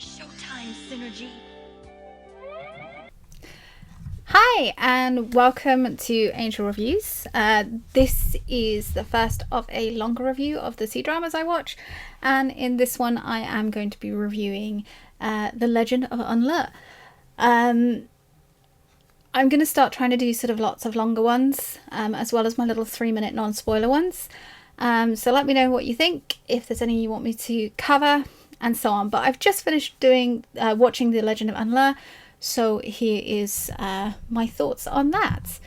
Showtime synergy. Hi and welcome to Angel Reviews. This is the first of a longer review of the C-dramas I watch, and in this one I am going to be reviewing The Legend of Anle. I'm going to start trying to do sort of lots of longer ones, as well as my little 3-minute non-spoiler ones. So let me know what you think, if there's any you want me to cover, and so on. But I've just finished watching The Legend of Anle, so here is my thoughts on that.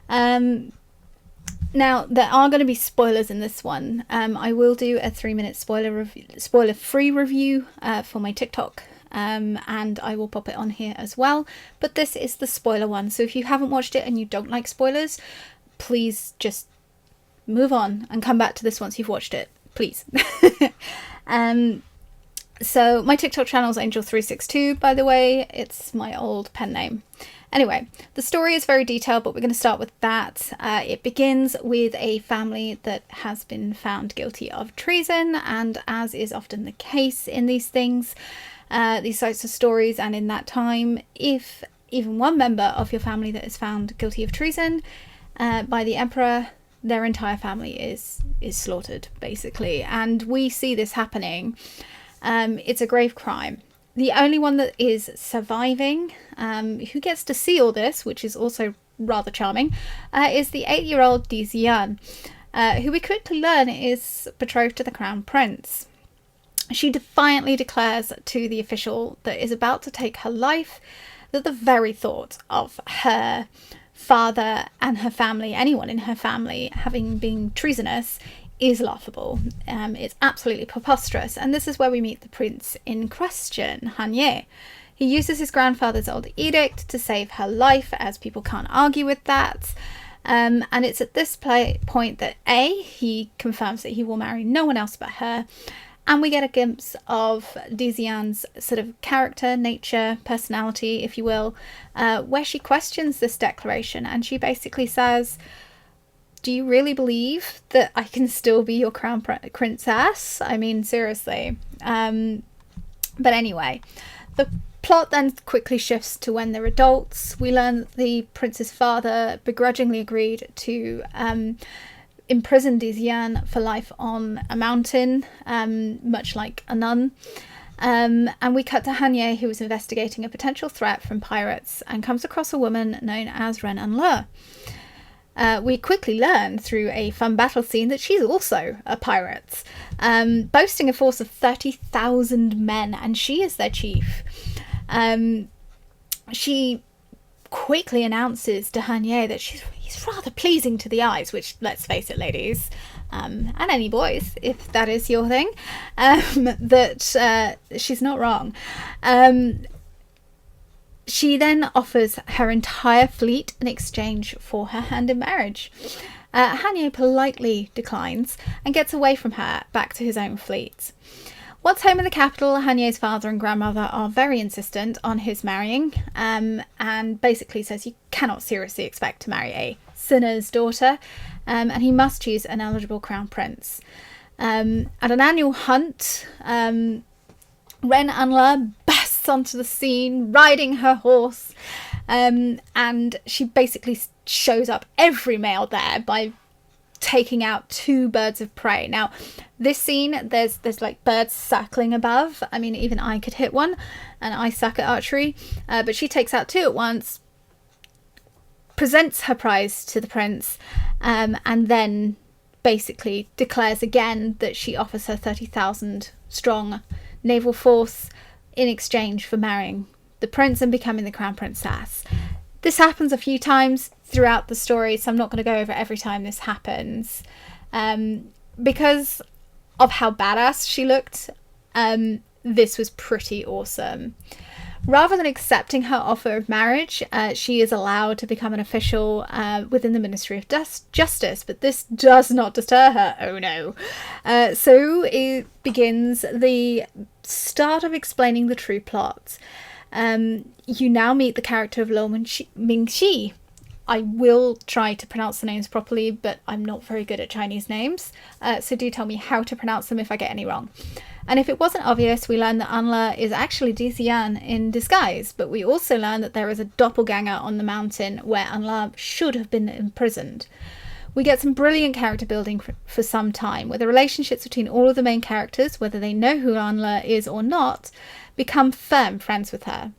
Now, there are going to be spoilers in this one. I will do a 3-minute spoiler-free review for my TikTok, and I will pop it on here as well. But this is the spoiler one, so if you haven't watched it and you don't like spoilers, please just move on and come back to this once you've watched it, please. So my TikTok channel is Angel362, by the way. It's my old pen name. Anyway, the story is very detailed, but we're going to start with that. It begins with a family that has been found guilty of treason, and as is often the case in these things, these sorts of stories, and in that time, if even one member of your family that is found guilty of treason by the emperor, their entire family is slaughtered, basically. And we see this happening. It's a grave crime. The only one that is surviving, who gets to see all this, which is also rather charming, is the 8-year-old Dizian, who we quickly learn is betrothed to the crown prince. She defiantly declares to the official that is about to take her life that the very thought of her father and her family, anyone in her family, having been treasonous, is laughable. It's absolutely preposterous, and this is where we meet the prince in question, Anle. He uses his grandfather's old edict to save her life, as people can't argue with that. And it's at this point that he confirms that he will marry no one else but her, and we get a glimpse of Dizian's sort of character, nature, personality, if you will, where she questions this declaration, and she basically says, do you really believe that I can still be your crown princess? I mean, seriously. But anyway, the plot then quickly shifts to when they're adults. We learn that the prince's father begrudgingly agreed to imprison Dizian for life on a mountain, much like a nun. And we cut to Anle, who is investigating a potential threat from pirates and comes across a woman known as Ren Anle. We quickly learn through a fun battle scene that she's also a pirate, boasting a force of 30,000 men, and she is their chief. She quickly announces to Anle that he's rather pleasing to the eyes, which, let's face it, ladies, and any boys, if that is your thing, that she's not wrong. She then offers her entire fleet in exchange for her hand in marriage. Anle politely declines and gets away from her back to his own fleet. Once home in the capital, Anle's father and grandmother are very insistent on his marrying, and basically says you cannot seriously expect to marry a sinner's daughter, and he must choose an eligible crown prince. At an annual hunt, Ren Anle bursts onto the scene, riding her horse, and she basically shows up every male there by taking out 2 birds of prey. Now, this scene, there's like birds circling above. I mean, even I could hit one, and I suck at archery, but she takes out 2 at once, presents her prize to the prince, and then basically declares again that she offers her 30,000 strong naval force in exchange for marrying the prince and becoming the crown princess. This happens a few times throughout the story, so I'm not going to go over every time this happens. Because of how badass she looked, this was pretty awesome. Rather than accepting her offer of marriage, she is allowed to become an official within the Ministry of Justice, but this does not deter her. Oh no. So it begins the start of explaining the true plot. You now meet the character of Lo Mingxi. I will try to pronounce the names properly, but I'm not very good at Chinese names, so do tell me how to pronounce them if I get any wrong. And if it wasn't obvious, we learn that Anle is actually Ziyan in disguise, but we also learn that there is a doppelganger on the mountain where Anle should have been imprisoned. We get some brilliant character building for some time, where the relationships between all of the main characters, whether they know who Anle is or not, become firm friends with her.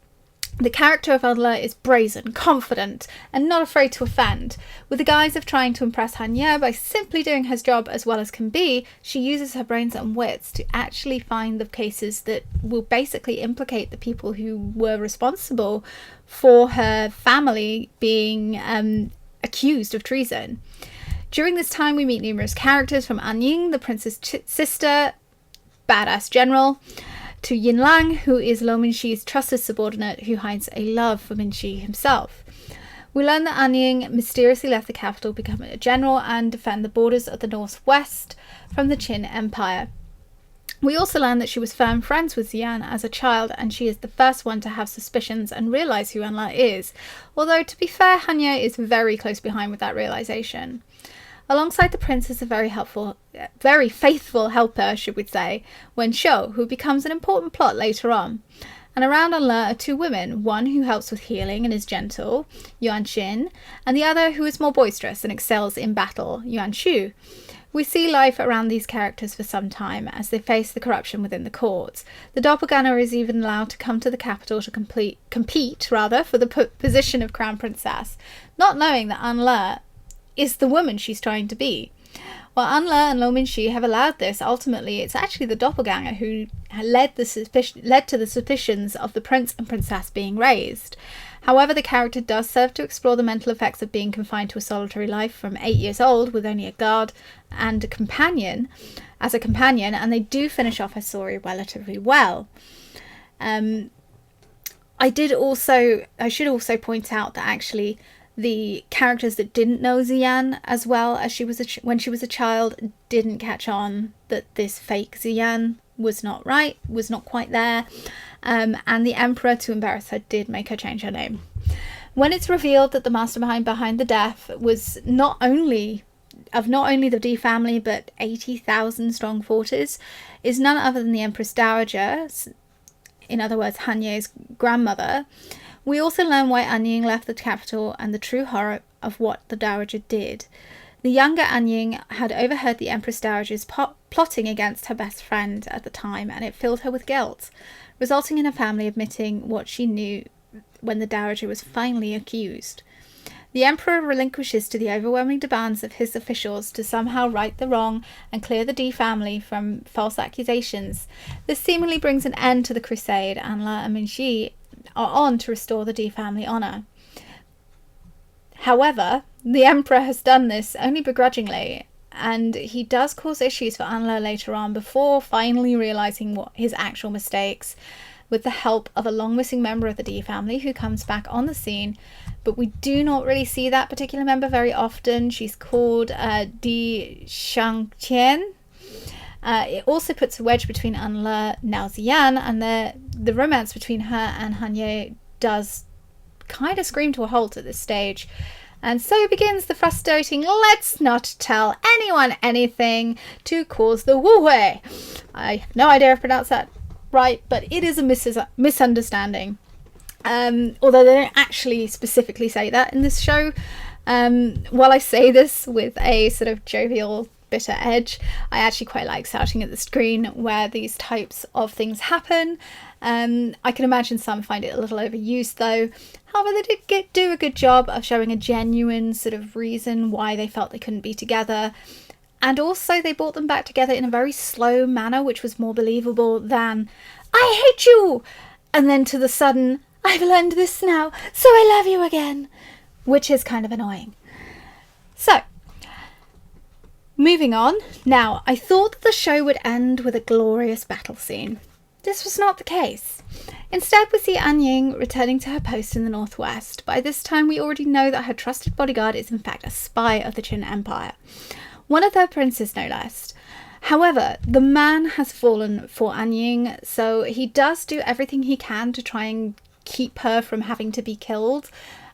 The character of Anle is brazen, confident, and not afraid to offend. With the guise of trying to impress Hanye by simply doing her job as well as can be, she uses her brains and wits to actually find the cases that will basically implicate the people who were responsible for her family being accused of treason. During this time, we meet numerous characters, from Anying, the prince's sister, badass general, to Yinlang, who is Lo Minxi's trusted subordinate who hides a love for Minxi himself. We learn that Anying mysteriously left the capital, become a general, and defend the borders of the northwest from the Qin Empire. We also learn that she was firm friends with Ziyan as a child, and she is the first one to have suspicions and realise who Anle is, although to be fair, Hanye is very close behind with that realisation. Alongside the prince is a very faithful helper, should we say, Wen Shou, who becomes an important plot later on. And around Anle are two women, one who helps with healing and is gentle, Yuan Xin, and the other who is more boisterous and excels in battle, Yuan Shu. We see life around these characters for some time as they face the corruption within the court. The doppelganger is even allowed to come to the capital to compete for the position of crown princess, not knowing that Anle is the woman she's trying to be. While Anle and Lo Minxi have allowed this, ultimately it's actually the doppelganger who led to the suspicions of the prince and princess being raised. However, the character does serve to explore the mental effects of being confined to a solitary life from 8 years old with only a guard and a companion, and they do finish off her story relatively well. I should also point out that actually the characters that didn't know Ziyan as well as when she was a child didn't catch on that this fake Ziyan was not quite there, and the emperor, to embarrass her, did make her change her name. When it's revealed that the mastermind behind the death was not only the D family but 80,000 strong forces, is none other than the Empress Dowager, in other words Hanye's grandmother. We also learn why Anying left the capital and the true horror of what the Dowager did. The younger Anying had overheard the Empress Dowager's plotting against her best friend at the time, and it filled her with guilt, resulting in her family admitting what she knew when the Dowager was finally accused. The Emperor relinquishes to the overwhelming demands of his officials to somehow right the wrong and clear the D family from false accusations. This seemingly brings an end to the Crusade, and Anle and Minxi are on to restore the D family honour. However, the Emperor has done this only begrudgingly, and he does cause issues for Anle later on before finally realising what his actual mistakes, with the help of a long missing member of the D family who comes back on the scene, but we do not really see that particular member very often. She's called Di Shangqian. It also puts a wedge between Anle, now Ziyan, and the romance between her and Hanye does kind of scream to a halt at this stage. And so begins the frustrating let's not tell anyone anything to cause the wu-hui. I have no idea if I pronounced that right, but it is a misunderstanding. Although they don't actually specifically say that in this show. While I say this with a sort of jovial, bitter edge, I actually quite like shouting at the screen where these types of things happen. I can imagine some find it a little overused though. However, they did do a good job of showing a genuine sort of reason why they felt they couldn't be together. And also they brought them back together in a very slow manner, which was more believable than, I hate you! And then to the sudden, I've learned this now, so I love you again. Which is kind of annoying. So, moving on. Now, I thought that the show would end with a glorious battle scene. This was not the case. Instead, we see Anying returning to her post in the northwest. By this time, we already know that her trusted bodyguard is in fact a spy of the Qin Empire. One of their princes, no less. However, the man has fallen for Anying, so he does do everything he can to try and keep her from having to be killed.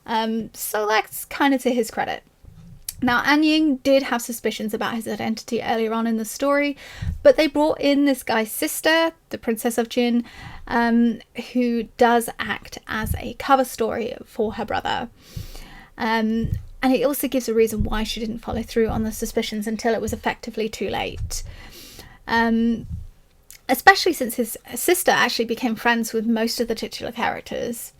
So that's kind of to his credit. Now, Anle did have suspicions about his identity earlier on in the story, but they brought in this guy's sister, the Princess of Jin, who does act as a cover story for her brother. And it also gives a reason why she didn't follow through on the suspicions until it was effectively too late. Especially since his sister actually became friends with most of the titular characters.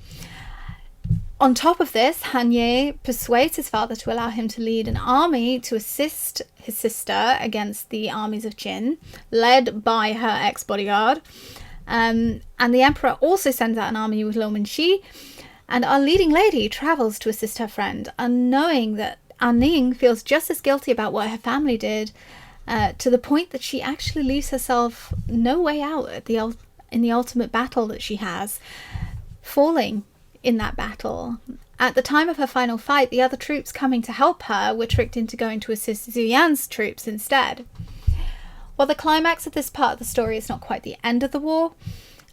On top of this, Anle persuades his father to allow him to lead an army to assist his sister against the armies of Jin, led by her ex-bodyguard. And the emperor also sends out an army with Lo Mingxi, and our leading lady travels to assist her friend, unknowing that Anle feels just as guilty about what her family did, to the point that she actually leaves herself no way out in the ultimate battle that she has, falling in that battle. At the time of her final fight, the other troops coming to help her were tricked into going to assist Zhu Yan's troops instead. While the climax of this part of the story is not quite the end of the war,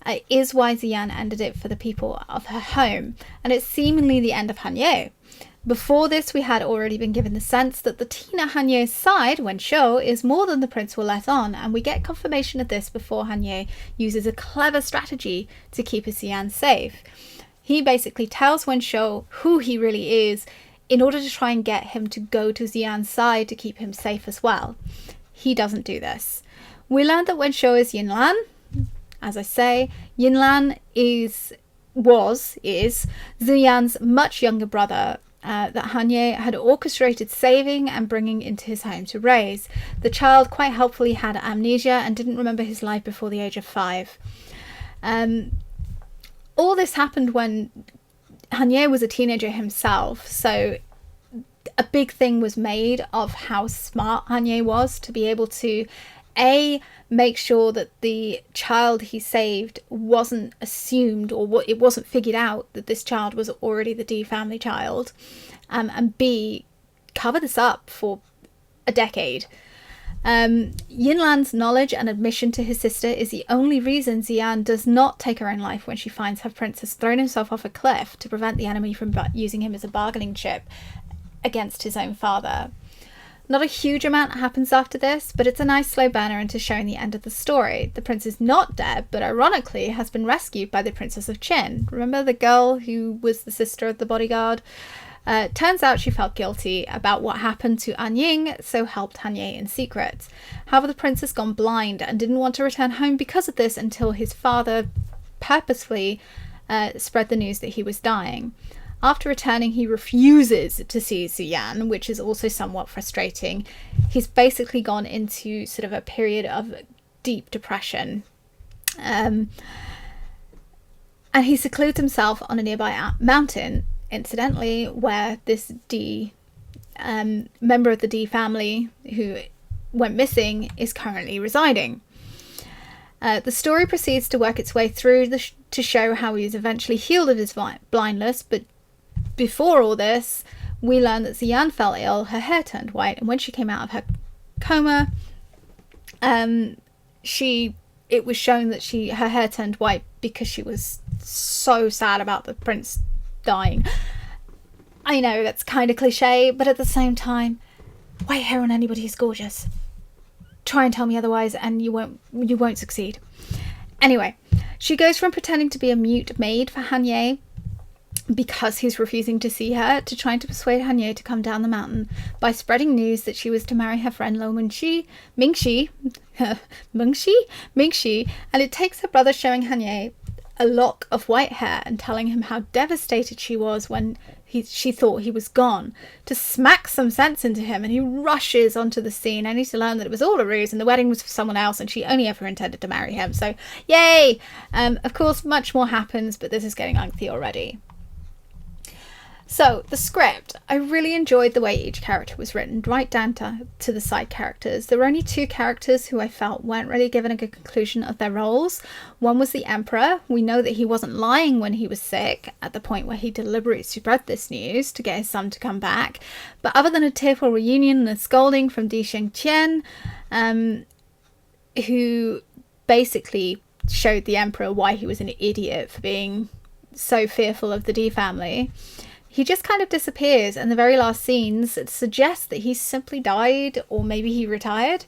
it is why Zhu Yan ended it for the people of her home, and it's seemingly the end of Anle. Before this, we had already been given the sense that the teen at Anle's side, Wen Shou, is more than the prince will let on, and we get confirmation of this before Anle uses a clever strategy to keep his Zhu Yan safe. He basically tells Wen Shou who he really is in order to try and get him to go to Zhu Yan's side to keep him safe as well. He doesn't do this. We learned that Wen Shou is Yinlan. As I say, Yinlan was Zhu Yan's much younger brother that Anle had orchestrated saving and bringing into his home to raise. The child quite helpfully had amnesia and didn't remember his life before the age of 5. All this happened when Anle was a teenager himself, so a big thing was made of how smart Anle was to be able to make sure that the child he saved wasn't assumed, or it wasn't figured out that this child was already the D family child, and B, cover this up for a decade. Yinlan's knowledge and admission to his sister is the only reason Zhu Yan does not take her own life when she finds her prince has thrown himself off a cliff to prevent the enemy from using him as a bargaining chip against his own father. Not a huge amount happens after this, but it's a nice slow burner into showing the end of the story. The prince is not dead, but ironically has been rescued by the Princess of Qin. Remember the girl who was the sister of the bodyguard? Turns out she felt guilty about what happened to Anle, so helped Anle in secret. However, the prince has gone blind and didn't want to return home because of this until his father purposefully spread the news that he was dying. After returning, he refuses to see Zhu Yan, which is also somewhat frustrating. He's basically gone into sort of a period of deep depression. And he secludes himself on a nearby mountain, incidentally, where this member of the D family who went missing is currently residing. The story proceeds to work its way through to show how he is eventually healed of his blindness, but before all this, we learn that Zhu Yan fell ill, her hair turned white, and when she came out of her coma, it was shown that her hair turned white because she was so sad about the prince dying. I know that's kind of cliche, but at the same time, white hair on anybody is gorgeous. Try and tell me otherwise and you won't succeed. Anyway, she goes from pretending to be a mute maid for Anle because he's refusing to see her, to trying to persuade Anle to come down the mountain by spreading news that she was to marry her friend Lo Mingxi, and it takes her brother showing Anle a lock of white hair and telling him how devastated she was when she thought he was gone, to smack some sense into him, and he rushes onto the scene only to learn that it was all a ruse and the wedding was for someone else and she only ever intended to marry him. So yay! Of course much more happens, but this is getting lengthy already. So, the script. I really enjoyed the way each character was written, right down to the side characters. There were only 2 characters who I felt weren't really given a good conclusion of their roles. One was the Emperor. We know that he wasn't lying when he was sick, at the point where he deliberately spread this news to get his son to come back. But other than a tearful reunion and a scolding from Di Shengqian, who basically showed the Emperor why he was an idiot for being so fearful of the D family, he just kind of disappears, and the very last scenes suggest that he simply died, or maybe he retired.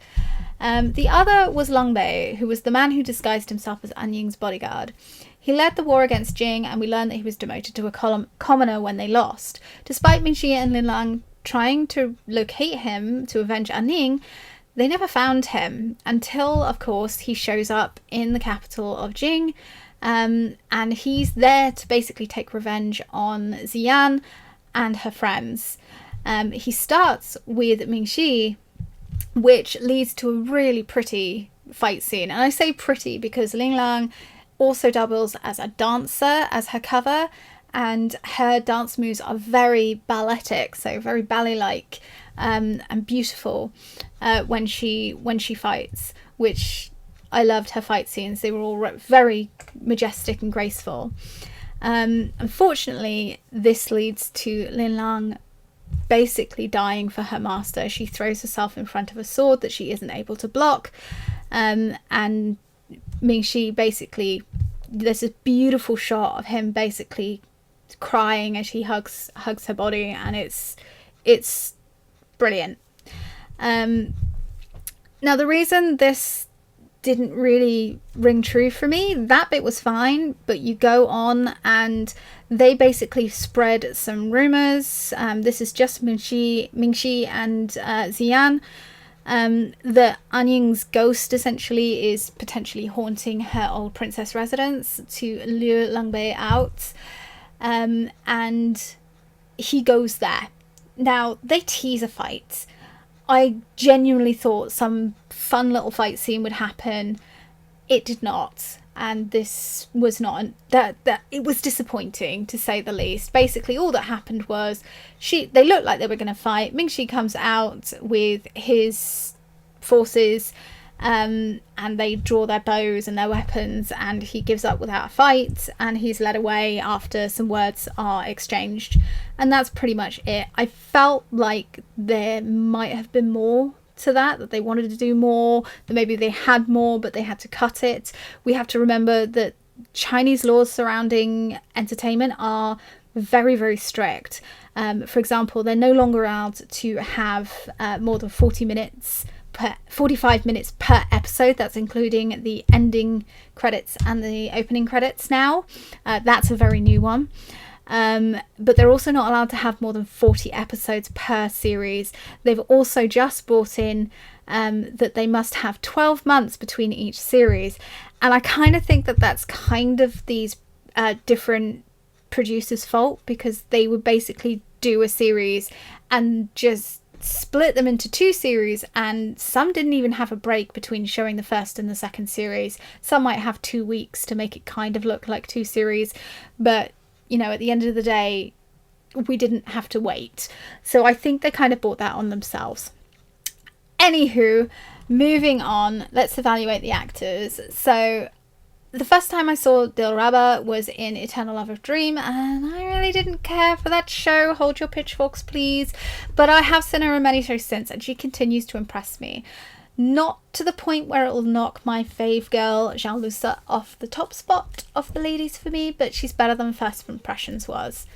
The other was Long Bei, who was the man who disguised himself as An Ying's bodyguard. He led the war against Jing, and we learned that he was demoted to a commoner when they lost. Despite Mingxi and Lin Lang trying to locate him to avenge An Ying, they never found him until, of course, he shows up in the capital of Jing, and he's there to basically take revenge on Xian and her friends. He starts with Mingxi, which leads to a really pretty fight scene. And I say pretty because Lin Lang also doubles as a dancer as her cover, and her dance moves are very balletic, so very ballet-like, and beautiful when she fights, which I loved her fight scenes. They were all very majestic and graceful. Unfortunately, this leads to Lin Lang basically dying for her master. She throws herself in front of a sword that she isn't able to block, and Mingxi basically, there's a beautiful shot of him basically crying as he hugs her body, and it's brilliant. Now, the reason this didn't really ring true for me, that bit was fine, but you go on and they basically spread some rumors. This is just Mingxi and Xian. That An Ying's ghost essentially is potentially haunting her old princess residence to lure Long Bei out. And he goes there. Now, they tease a fight. I genuinely thought some fun little fight scene would happen. It did not. And this was not that it was disappointing, to say the least. Basically, all that happened was they looked like they were going to fight. Mingxi comes out with his forces, and they draw their bows and their weapons, and he gives up without a fight, and he's led away after some words are exchanged, and that's pretty much it. I felt like there might have been more to that they wanted to do more, that maybe they had more but they had to cut it. We have to remember that Chinese laws surrounding entertainment are very, very strict. For example, they're no longer allowed to have more than 45 minutes per episode. That's including the ending credits and the opening credits now. That's a very new one. But they're also not allowed to have more than 40 episodes per series. They've also just brought in that they must have 12 months between each series. And I kind of think that that's kind of these different producers' fault, because they would basically do a series and just split them into two series, and some didn't even have a break between showing the first and the second series. Some might have 2 weeks to make it kind of look like two series, but at the end of the day, we didn't have to wait. So I think they kind of brought that on themselves. Anywho, moving on, let's evaluate the actors. So the first time I saw Dilraba was in Eternal Love of Dream, and I really didn't care for that show. Hold your pitchforks, please. But I have seen her in many shows since, and she continues to impress me. Not to the point where it will knock my fave girl, Jean Lusa, off the top spot of the ladies for me, but she's better than First Impressions was.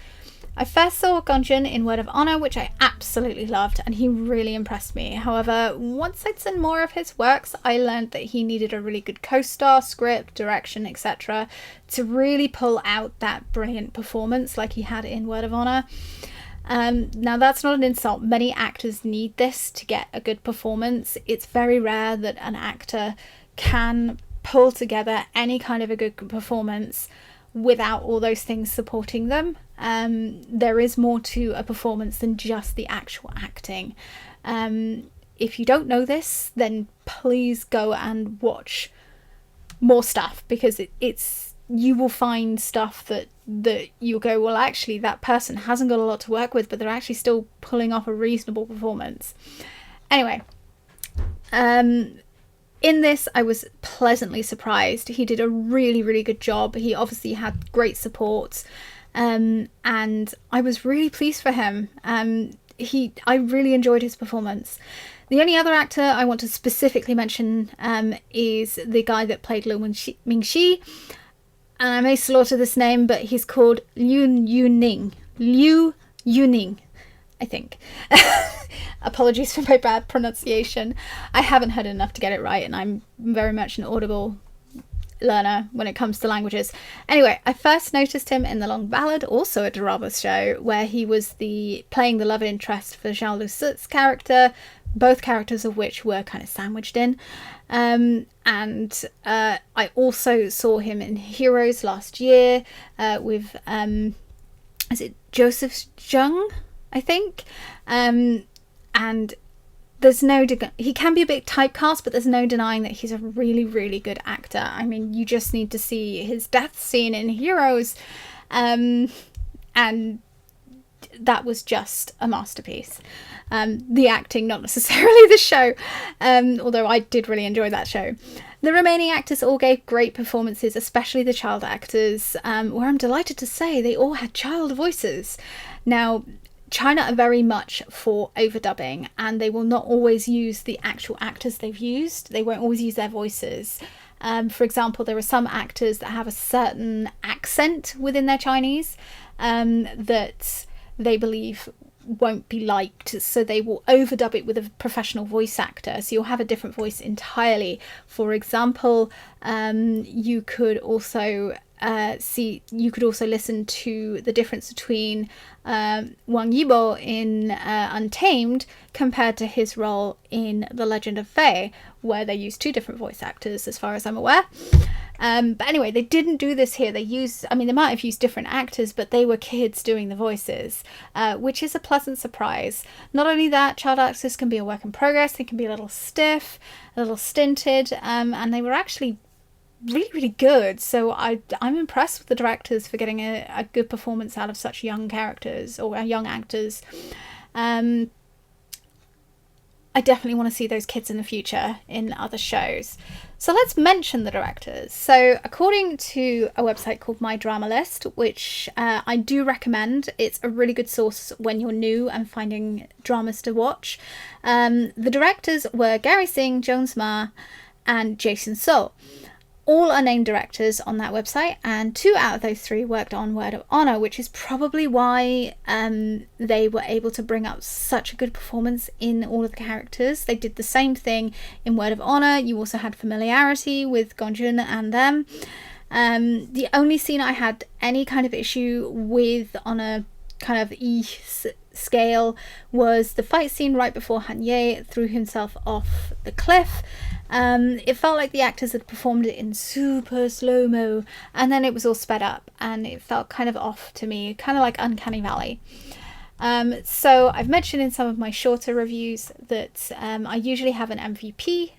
I first saw Gongjin in Word of Honor, which I absolutely loved, and he really impressed me. However, once I'd seen more of his works, I learned that he needed a really good co-star, script, direction, etc. to really pull out that brilliant performance like he had in Word of Honor. Now, that's not an insult. Many actors need this to get a good performance. It's very rare that an actor can pull together any kind of a good performance without all those things supporting them. There is more to a performance than just the actual acting. If you don't know this, then please go and watch more stuff, because you will find stuff that you'll go, well, actually that person hasn't got a lot to work with, but they're actually still pulling off a reasonable performance. Anyway, in this, I was pleasantly surprised. He did a really, really good job. He obviously had great support, and I was really pleased for him. I really enjoyed his performance. The only other actor I want to specifically mention is the guy that played Liu Mingxi. And I may slaughter this name, but he's called Liu Yuning. Liu Yuning, I think. Apologies for my bad pronunciation. I haven't heard enough to get it right, and I'm very much an Audible learner when it comes to languages. Anyway, I first noticed him in The Long Ballad, also a drama show, where he was playing the love interest for Jean Lucet's character, both characters of which were kind of sandwiched in. And I also saw him in Heroes last year with is it Joseph Jung, I think? And there's no he can be a bit typecast, but there's no denying that he's a really, really good actor. I mean, you just need to see his death scene in Heroes, and that was just a masterpiece. The acting, not necessarily the show, although I did really enjoy that show. The remaining actors all gave great performances, especially the child actors, where I'm delighted to say they all had child voices. Now, China are very much for overdubbing, and they will not always use the actual actors they've used. They won't always use their voices. For example, there are some actors that have a certain accent within their Chinese that they believe won't be liked, so they will overdub it with a professional voice actor, so you'll have a different voice entirely. For example, you could also listen to the difference between Wang Yibo in Untamed compared to his role in The Legend of Fei, where they used two different voice actors as far as I'm aware. But anyway, they didn't do this here. They might have used different actors, but they were kids doing the voices, which is a pleasant surprise. Not only that, child actors can be a work in progress. They can be a little stiff, a little stinted, and they were actually really, really good. So I'm impressed with the directors for getting a good performance out of such young characters or young actors. I definitely want to see those kids in the future in other shows. So let's mention the directors. So according to a website called My Drama List, which I do recommend, it's a really good source when you're new and finding dramas to watch. The directors were Gary Singh, Jones Ma, and Jason So. All are named directors on that website, and 2 out of those 3 worked on Word of Honor, which is probably why they were able to bring up such a good performance in all of the characters. They did the same thing in Word of Honor. You also had familiarity with Gongjun and them. The only scene I had any kind of issue with on a kind of scale was the fight scene right before Han Ye threw himself off the cliff. It felt like the actors had performed it in super slow-mo, and then it was all sped up, and it felt kind of off to me, kind of like Uncanny Valley. So I've mentioned in some of my shorter reviews that I usually have an MVP,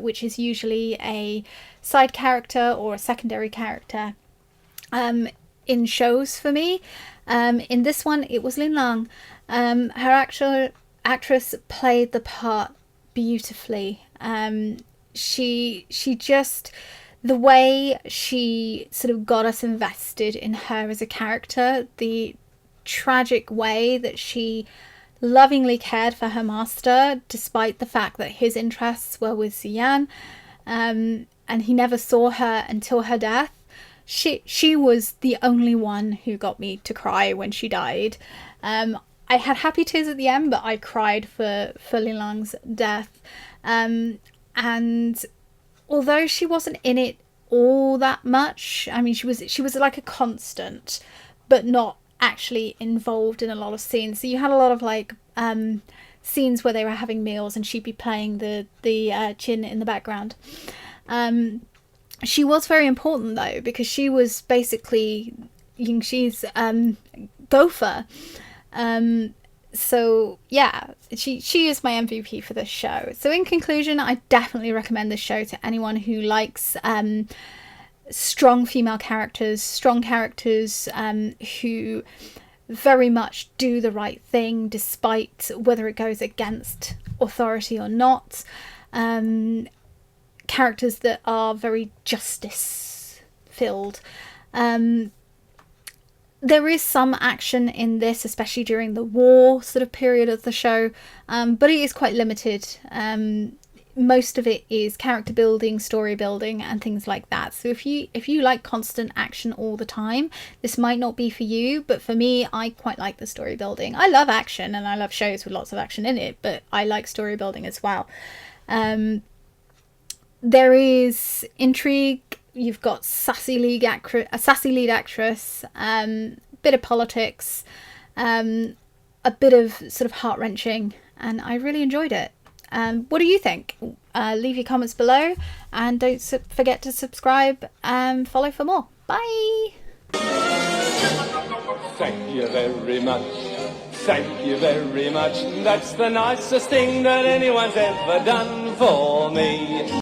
which is usually a side character or a secondary character in shows for me. In this one, it was Lin Lang. Her actress played the part beautifully. She just, the way she sort of got us invested in her as a character, the tragic way that she lovingly cared for her master, despite the fact that his interests were with Xian, and he never saw her until her death. She was the only one who got me to cry when she died. I had happy tears at the end, but I cried for Lin Lang's death. And although she wasn't in it all that much, I mean, she was like a constant, but not actually involved in a lot of scenes. So you had a lot of like scenes where they were having meals and she'd be playing the chin in the background. She was very important though, because she was basically Yingxi's gopher. So yeah, she is my MVP for this show. So in conclusion, I definitely recommend this show to anyone who likes strong female characters, strong characters who very much do the right thing despite whether it goes against authority or not. Characters that are very justice filled. There is some action in this, especially during the war sort of period of the show, but it is quite limited. most of it is character building, story building, and things like that. So if you like constant action all the time, this might not be for you, but for me, I quite like the story building. I love action and I love shows with lots of action in it, but I like story building as well. There is intrigue. You've got sassy lead actress, bit of politics, a bit of sort of heart-wrenching, and I really enjoyed it. What do you think? Leave your comments below, and don't forget to subscribe and follow for more. Bye! Thank you very much. Thank you very much. That's the nicest thing that anyone's ever done for me.